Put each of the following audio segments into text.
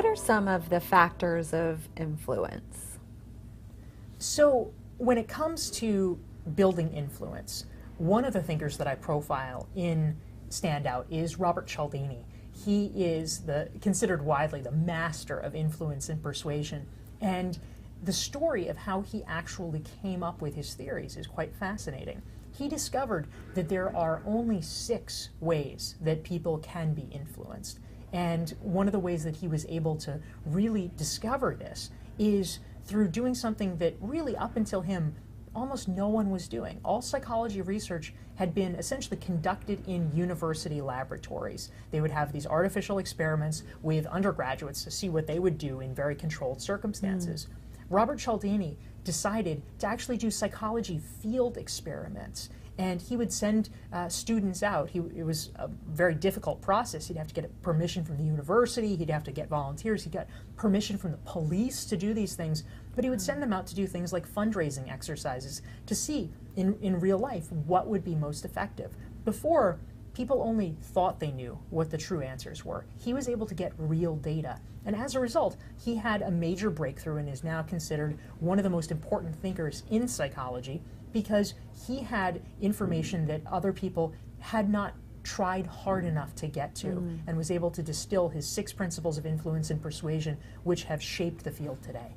What are some of the factors of influence? So when it comes to building influence, one of the thinkers that I profile in Standout is Robert Cialdini. He is considered widely the master of influence and persuasion. And the story of how he actually came up with his theories is quite fascinating. He discovered that there are only 6 ways that people can be influenced. And one of the ways that he was able to really discover this is through doing something that really up until him almost no one was doing. All psychology research had been essentially conducted in university laboratories. They would have these artificial experiments with undergraduates to see what they would do in very controlled circumstances. Robert Cialdini decided to actually do psychology field experiments, and he would send students out. It was a very difficult process. He'd have to get permission from the university, he'd have to get volunteers, he'd get permission from the police to do these things, but he would send them out to do things like fundraising exercises to see in real life what would be most effective. Before, people only thought they knew what the true answers were. He was able to get real data. And as a result, he had a major breakthrough and is now considered one of the most important thinkers in psychology because he had information that other people had not tried hard enough to get to and was able to distill his 6 principles of influence and persuasion, which have shaped the field today.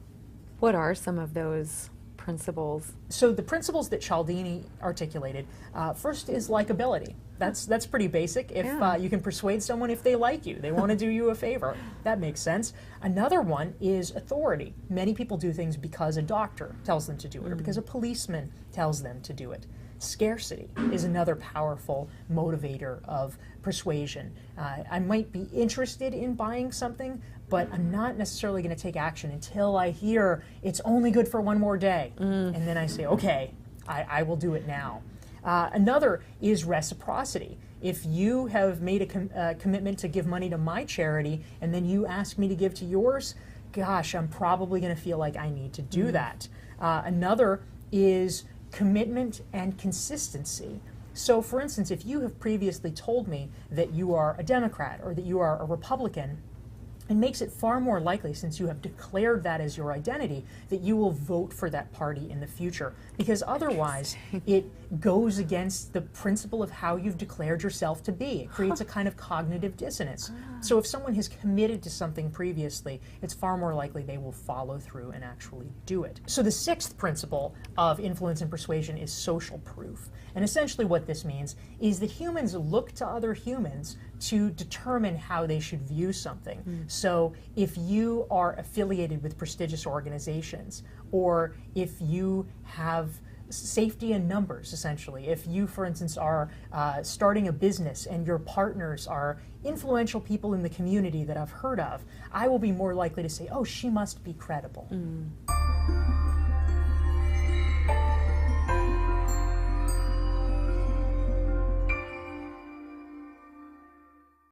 What are some of those principles? So the principles that Cialdini articulated, first is likability. That's pretty basic. If you can persuade someone if they like you, they want to do you a favor, that makes sense. Another one is authority. Many people do things because a doctor tells them to do it or because a policeman tells them to do it. Scarcity is another powerful motivator of persuasion. I might be interested in buying something, but I'm not necessarily going to take action until I hear it's only good for one more day. And then I say, okay, I will do it now. Another is reciprocity. If you have made a commitment to give money to my charity and then you ask me to give to yours, gosh, I'm probably going to feel like I need to do that. Another is commitment and consistency. So, for instance, if you have previously told me that you are a Democrat or that you are a Republican, it makes it far more likely, since you have declared that as your identity, that you will vote for that party in the future. Because otherwise, it goes against the principle of how you've declared yourself to be. It creates a kind of cognitive dissonance. So if someone has committed to something previously, it's far more likely they will follow through and actually do it. So the 6th principle of influence and persuasion is social proof. And essentially what this means is that humans look to other humans to determine how they should view something. So if you are affiliated with prestigious organizations, or if you have safety in numbers, essentially, if you, for instance, are starting a business and your partners are influential people in the community that I've heard of, I will be more likely to say, oh, she must be credible.